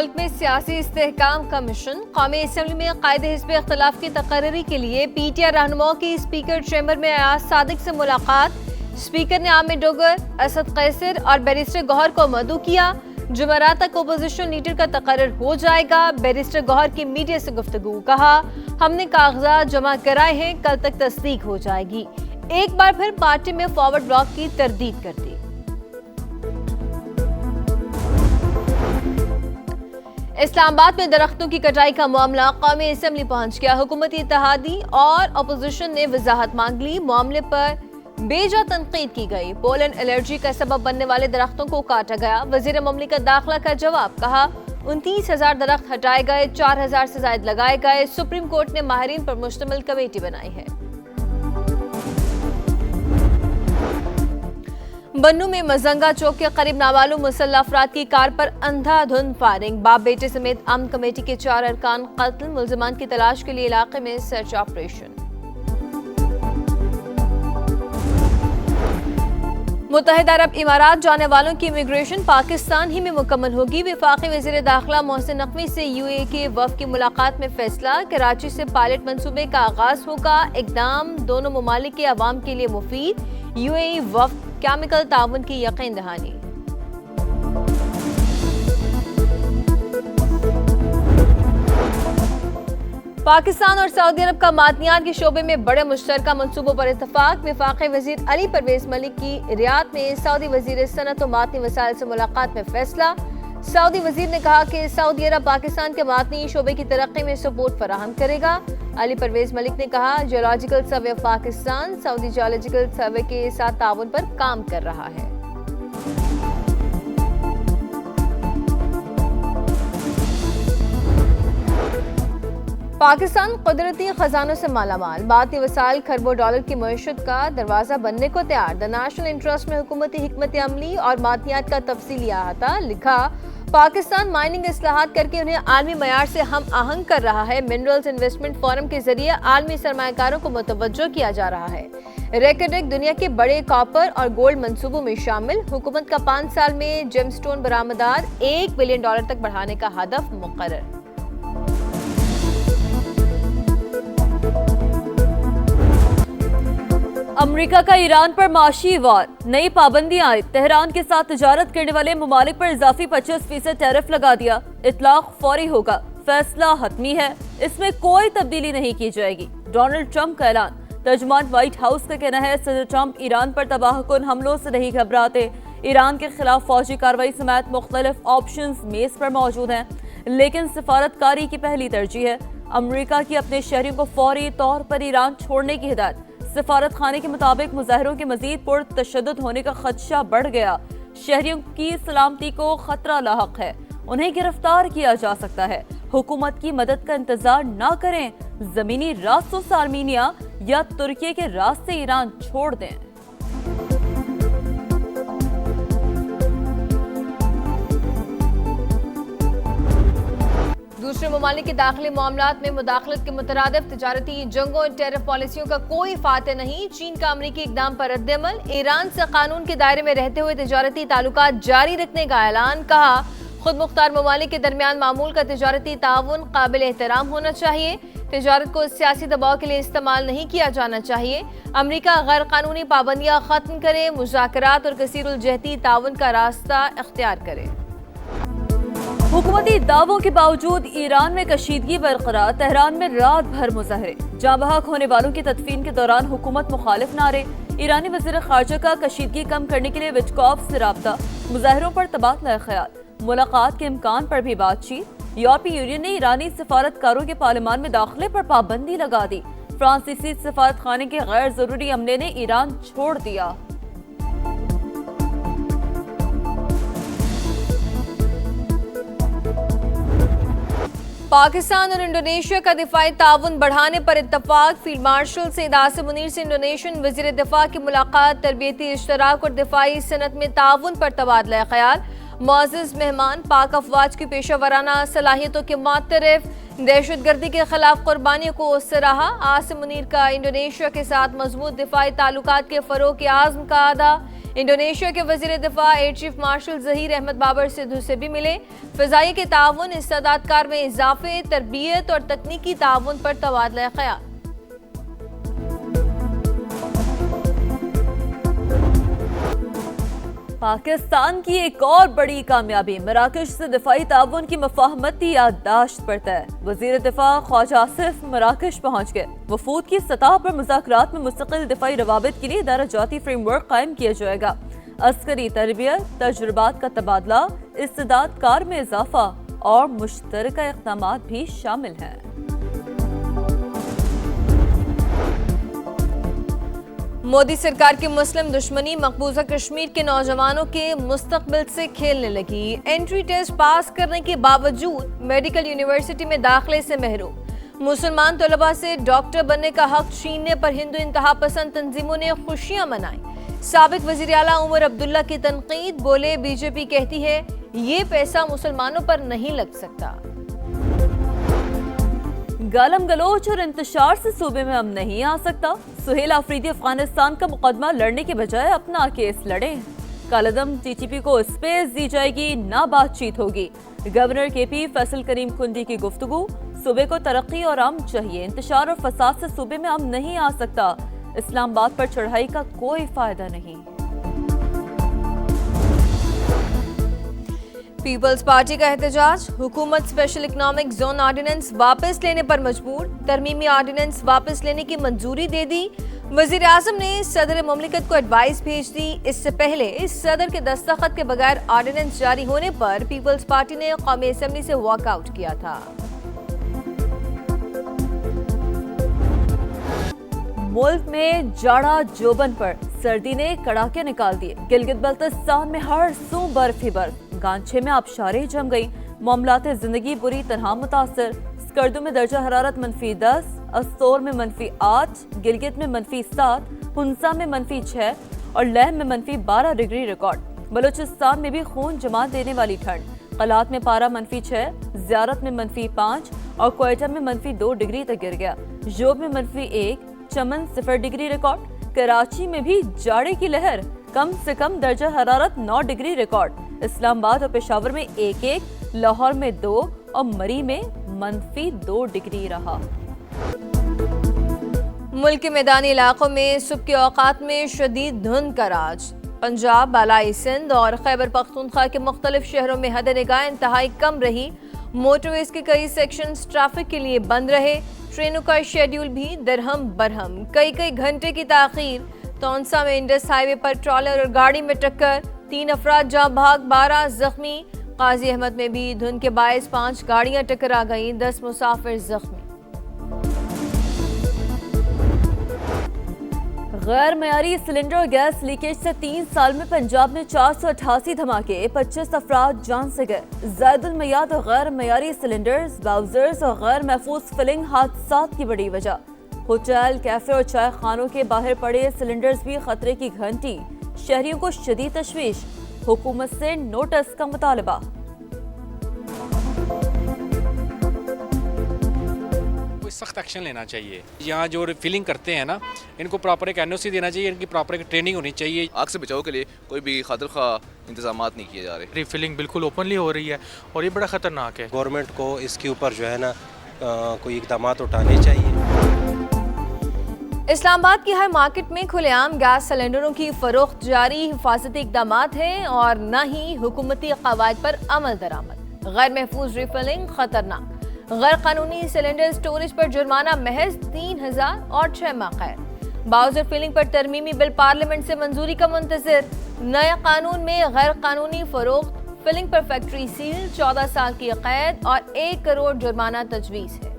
ملک میں سیاسی استحکام کا مشن قومی اسمبلی میں قائد حزب اختلاف کی تقرری کے لیے پی ٹی آئی رہنماؤں کی اسپیکر چیمبر میں ایاز صادق سے ملاقات۔ اسپیکر نے عامر ڈوگر، اسد قیصر اور بیرسٹر گوہر کو مدعو کیا۔ جمعرات تک اپوزیشن لیڈر کا تقرر ہو جائے گا۔ بیرسٹر گوہر کی میڈیا سے گفتگو، کہا ہم نے کاغذات جمع کرائے ہیں، کل تک تصدیق ہو جائے گی۔ ایک بار پھر پارٹی میں فارورڈ بلاک کی تردید کر دی۔ اسلام آباد میں درختوں کی کٹائی کا معاملہ قومی اسمبلی پہنچ گیا۔ حکومتی اتحادی اور اپوزیشن نے وضاحت مانگ لی۔ معاملے پر بے جا تنقید کی گئی۔ پولن الرجی کا سبب بننے والے درختوں کو کاٹا گیا۔ وزیر مملکت داخلہ کا جواب، کہا 29,000 درخت ہٹائے گئے، 4,000 سے زائد لگائے گئے۔ سپریم کورٹ نے ماہرین پر مشتمل کمیٹی بنائی ہے۔ بنوں میں مزنگا چوک کے قریب نامعلوم مسلح افراد کی کار پر اندھا دھند فائرنگ، باپ بیٹے سمیت امن کمیٹی کے 4 ارکان قتل۔ ملزمان کی تلاش کے لیے علاقے میں سرچ آپریشن۔ متحدہ عرب امارات جانے والوں کی امیگریشن پاکستان ہی میں مکمل ہوگی۔ وفاقی وزیر داخلہ محسن نقوی سے یو اے کے وفد کی ملاقات میں فیصلہ، کراچی سے پائلٹ منصوبے کا آغاز ہوگا۔ اقدام دونوں ممالک کے عوام کے لیے مفید، یو اے وفد کیمیکل تعاون کی یقین دہانی۔ پاکستان اور سعودی عرب کا معدنیات کے شعبے میں بڑے مشترکہ منصوبوں پر اتفاق۔ وفاقی وزیر علی پرویز ملک کی ریاض میں سعودی وزیر صنعت و معدنی وسائل سے ملاقات میں فیصلہ۔ سعودی وزیر نے کہا کہ سعودی عرب پاکستان کے معدنی شعبے کی ترقی میں سپورٹ فراہم کرے گا۔ علی پرویز ملک نے کہا geological survey of Pakistan Saudi geological survey کے ساتھ تعاون پر کام کر رہا ہے۔ پاکستان قدرتی خزانوں سے مالا مال، معدنی وسائل کھربوں ڈالر کی معیشت کا دروازہ بننے کو تیار۔ دی نیشنل انٹرسٹ میں حکومتی حکمت عملی اور معدنیات کا تفصیلی احاطہ، لکھا پاکستان مائننگ اصلاحات کر کے انہیں عالمی معیار سے ہم آہنگ کر رہا ہے۔ منرلز انویسٹمنٹ فورم کے ذریعے عالمی سرمایہ کاروں کو متوجہ کیا جا رہا ہے۔ ریکرڈک دنیا کے بڑے کاپر اور گولڈ منصوبوں میں شامل۔ حکومت کا 5 سال میں جیم سٹون برآمدات $1 بلین تک بڑھانے کا ہدف مقرر۔ امریکہ کا ایران پر معاشی وار، نئی پابندیاں عائد۔ تہران کے ساتھ تجارت کرنے والے ممالک پر اضافی 25% ٹیرف لگا دیا۔ اطلاق فوری ہوگا، فیصلہ حتمی ہے، اس میں کوئی تبدیلی نہیں کی جائے گی۔ ڈونلڈ ٹرمپ کا اعلان۔ ترجمان وائٹ ہاؤس کا کہنا ہے صدر ٹرمپ ایران پر تباہ کن حملوں سے نہیں گھبراتے۔ ایران کے خلاف فوجی کارروائی سمیت مختلف آپشنز میز پر موجود ہیں، لیکن سفارت کاری کی پہلی ترجیح ہے۔ امریکہ کی اپنے شہریوں کو فوری طور پر ایران چھوڑنے کی ہدایت۔ سفارت خانے کے مطابق مظاہروں کے مزید پرتشدد ہونے کا خدشہ بڑھ گیا۔ شہریوں کی سلامتی کو خطرہ لاحق ہے، انہیں گرفتار کیا جا سکتا ہے۔ حکومت کی مدد کا انتظار نہ کریں، زمینی راستوں سے آرمینیا یا ترکی کے راستے ایران چھوڑ دیں۔ دوسرے ممالک کے داخلی معاملات میں مداخلت کے مترادف تجارتی جنگوں اور ٹیرف پالیسیوں کا کوئی فاتح نہیں۔ چین کا امریکی اقدام پر رد عمل۔ ایران سے قانون کے دائرے میں رہتے ہوئے تجارتی تعلقات جاری رکھنے کا اعلان، کہا خود مختار ممالک کے درمیان معمول کا تجارتی تعاون قابل احترام ہونا چاہیے۔ تجارت کو سیاسی دباؤ کے لیے استعمال نہیں کیا جانا چاہیے۔ امریکہ غیر قانونی پابندیاں ختم کرے، مذاکرات اور کثیر الجہتی تعاون کا راستہ اختیار کرے۔ حکومتی دعووں کے باوجود ایران میں کشیدگی برقرار۔ تہران میں رات بھر مظاہرے، جاں بحق ہونے والوں کی تدفین کے دوران حکومت مخالف نعرے۔ ایرانی وزیر خارجہ کا کشیدگی کم کرنے کے لیے وٹکوف سے رابطہ، مظاہروں پر تبادلہ خیال، ملاقات کے امکان پر بھی بات چیت۔ یورپی یونین نے ایرانی سفارتکاروں کے پارلیمان میں داخلے پر پابندی لگا دی۔ فرانسیسی سفارت خانے کے غیر ضروری عملے نے ایران چھوڑ دیا۔ پاکستان اور انڈونیشیا کا دفاعی تعاون بڑھانے پر اتفاق۔ فیلڈ مارشل سید عاصم منیر سے انڈونیشین وزیر دفاع کی ملاقات۔ تربیتی اشتراک اور دفاعی صنعت میں تعاون پر تبادلہ خیال۔ معزز مہمان پاک افواج کی پیشہ ورانہ صلاحیتوں کے معترف، دہشت گردی کے خلاف قربانیوں کو سراہا۔ عاصم منیر کا انڈونیشیا کے ساتھ مضبوط دفاعی تعلقات کے فروغ کے عزم کا اعادہ۔ इंडोनेशिया के वजीर दिफा air chief marshal Zaheer Ahmad Babar Sidhu से भी मिले। फ़िज़ाई के ताउन, इस्तादादकार में इजाफे, तरबियत और तकनीकी ताउन पर तबादला ख्याल। पाकिस्तान की एक और बड़ी कामयाबी, मराकश से दिफाई ताउन की मफाहमती याददाश्त पर तय। वजीर दिफा ख्वाजा आसिफ मराकश पहुंच गए। वफूद की सतह पर मुज़ाकरात में मुस्तकिल दिफाई रवाबित के लिए दराजाती फ्रेमवर्क कायम किया जाएगा। अस्करी तरबियत, तजुर्बात का तबादला, इस्तेदाद कार में इजाफा और मुश्तरका इक़दामात भी शामिल हैं। मोदी सरकार की मुस्लिम दुश्मनी मकबूजा कश्मीर के नौजवानों के मुस्तकबिल से खेलने लगी। एंट्री टेस्ट पास करने के बावजूद मेडिकल यूनिवर्सिटी में दाखिले से महरूम। मुसलमान तलबा से डॉक्टर बनने का हक छीनने पर हिंदू इंतहा पसंद तंजीमों ने खुशियां मनाई। साबिक वज़ीर आला उमर अब्दुल्ला की तनकीद, बोले बीजेपी कहती है ये पैसा मुसलमानों पर नहीं लग सकता। गालम गलोच और इंतशार से सूबे में हम नहीं आ सकता। सुहेल आफरीदी अफगानिस्तान का मुकदमा लड़ने के बजाय अपना केस लड़े। कालदम टीटीपी को स्पेस दी जाएगी, ना बातचीत होगी। गवर्नर केपी फैसल करीम कुंडी की गुफ्तगू, सूबे को तरक्की और अमन चाहिए, इंतशार और फसाद से सूबे में अमन नहीं आ सकता। इस्लामाबाद पर चढ़ाई का कोई फायदा नहीं। पीपल्स पार्टी का एहतजाज, हुकूमत स्पेशल इकोनॉमिक जोन ऑर्डिनेंस वापस लेने पर मजबूर। तरमीमी ऑर्डिनेंस वापस लेने की मंजूरी दे दी। वजीर आजम ने सदर मुमलिकत को एडवाइस भेज दी। इससे पहले इस सदर के दस्तखत के बगैर ऑर्डिनेंस जारी होने पर पीपल्स पार्टी ने कौमी असेंबली से वॉकआउट किया था। मुल्क में जाड़ा जोबन पर सर्दी ने कड़ाके निकाल दिए। गिलगित बल्तिस्तान में हर सू बर्फ ही बर्फ, गांछे में आबशारें जम गई। मामलाते जिंदगी बुरी तरह मुतासर। स्कर्दू में दर्जा हरारत -10, अस्तोर में -8, गिलगित में -7, हुंसा में -6 और लेह में -12 डिग्री रिकॉर्ड। बलूचिस्तान में भी खून जमा देने वाली ठंड। कलात में पारा -6, ज़ियारत में -5 और क्वेटा में -2 डिग्री तक गिर गया। जोब में -1, चमन 0 डिग्री रिकॉर्ड। कराची में भी जाड़े की लहर, कम से कम दर्जा हरारत 9 डिग्री रिकॉर्ड। इस्लामाबाद और पेशावर में 1-1, लाहौर में 2 और मरी में -2 डिग्री रहा। मुल्क के मैदानी इलाकों में सुबह के औकात में शदीद धुंध का राज। पंजाब, बालाई सिंध और खैबर पख्तूनख्वा के मुख्तलिफ शहरों में हद निगाह इंतहाई कम रही। मोटरवेज के कई सेक्शंस ट्रैफिक के लिए बंद रहे। ट्रेनों का शेड्यूल भी दरहम बरहम, कई घंटे की ताखीर। तौंसा में इंडस हाईवे पर ट्रॉलर और गाड़ी में टक्कर, 3 अफराद जाँ भाग, 12 जख्मी। काजी अहमद में भी धुंध के बायस 5 गाड़ियां टकरा गईं, 10 मुसाफिर जख्मी। गैर मयारी सिलेंडर और गैस लीकेज से 3 साल में पंजाब में 488 धमाके, 25 अफराद जान से गए। ज़ायदुल मयाद और गैर मयारी सिलेंडर्स, ब्राउजर्स और गैर महफूज फिलिंग हादसात की बड़ी वजह। होटल, कैफे और चाय खानों के बाहर पड़े सिलेंडर्स भी खतरे की घंटी। शहरियों को शदीद तशवीश, हुकूमत से नोटिस का मुतालबा। कोई सख्त एक्शन लेना चाहिए। यहाँ जो फिलिंग करते हैं ना, इनको प्रॉपर एक एनओसी देना चाहिए, इनकी प्रॉपर एक ट्रेनिंग होनी चाहिए। आग से बचाव के लिए कोई भी खातिर खा इंतजाम नहीं किए जा रहे। रिफिलिंग बिल्कुल ओपनली हो रही है और ये बड़ा ख़तरनाक है। गवर्नमेंट को इसके ऊपर जो है ना कोई इक़दाम उठाने चाहिए। इस्लामाबाद की हर मार्केट में खुलेआम गैस सिलेंडरों की फरोख्त जारी। हिफाजती इक़दाम हैं और न ही हुकूमती क़वायद पर अमल दरामद। गैर महफूज रिफिलिंग खतरनाक। गैर कानूनी सिलेंडर स्टोरेज पर जुर्माना महज 3000 और 6 माह कैद। बाउजर फिलिंग पर तरमीमी बिल पार्लियामेंट से मंजूरी का मुंतज़िर। नए कानून में गैर कानूनी फरोख्त फिलिंग पर फैक्ट्री सील, 14 साल की कैद और 1 करोड़ जुर्माना तजवीज़ है।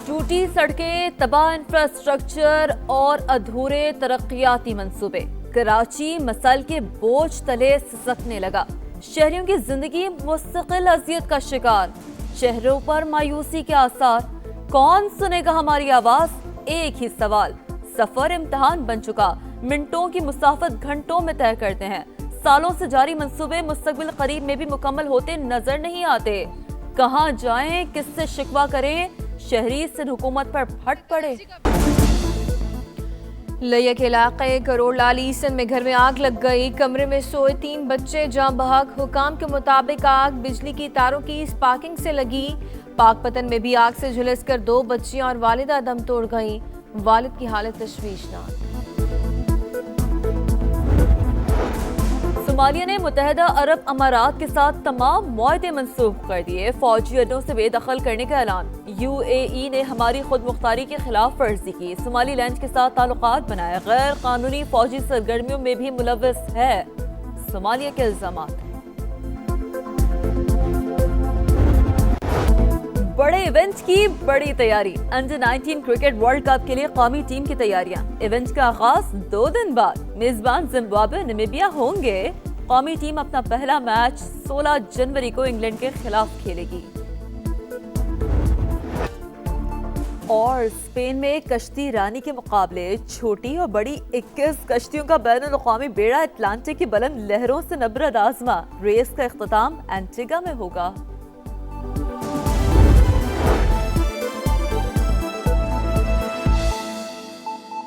टूटी सड़कें, तबाह इंफ्रास्ट्रक्चर और अधूरे तरक्याती मंसूबे। कराची मसाइल के बोझ तले सिसकने लगा। शहरियों की जिंदगी मुस्तकिल अजियत का शिकार। शहरों पर मायूसी के आसार। कौन सुनेगा हमारी आवाज? एक ही सवाल। सफर इम्तिहान बन चुका। मिनटों की मुसाफत घंटों में तय करते हैं। सालों से जारी मंसूबे मुस्तकबिल करीब में भी मुकम्मल होते नजर नहीं आते। कहाँ जाएं, किससे शिकवा करें? शहरी सिंध हुकूमत पर फट पड़े। लिया के इलाके करोड़ लाली सन में घर में आग लग गई। कमरे में सोए 3 बच्चे जाँ बहक। हुकाम के मुताबिक आग बिजली की तारों की स्पार्किंग से लगी। पाकपतन में भी आग से झुलस कर 2 बच्चियां और वालिदा दम तोड़ गईं। वालिद की हालत तशवीशनाक। सोमालिया ने मुत्तहिदा अरब अमारात के साथ तमाम मुआहदे मंसूख कर दिए। फौजी अड्डों से बेदखल करने का ऐलान। UAE ने हमारी खुद मुख्तारी की खिलाफ वर्जी की। सोमाली लैंड के साथ ताल्लुकात बनाए। गैर कानूनी फौजी सरगर्मियों में भी मुलव्वस है सोमालिया के इल्जामात। बड़े इवेंट की बड़ी तैयारी। अंडर 19 क्रिकेट वर्ल्ड कप के लिए कौमी टीम की तैयारियां। इवेंट का आगाज 2 दिन बाद। मेजबान जिम्बाब्वे नामीबिया होंगे। कौमी टीम अपना पहला मैच 16 जनवरी को इंग्लैंड के खिलाफ खेलेगी। और स्पेन में कश्ती रानी के मुकाबले छोटी और बड़ी 21 कश्तियों का बैनुल अक़वामी बेड़ा अटलांटिक की बुलंद लहरों से नबरद आज़मा। रेस का इख्तिताम एंटीगा में होगा।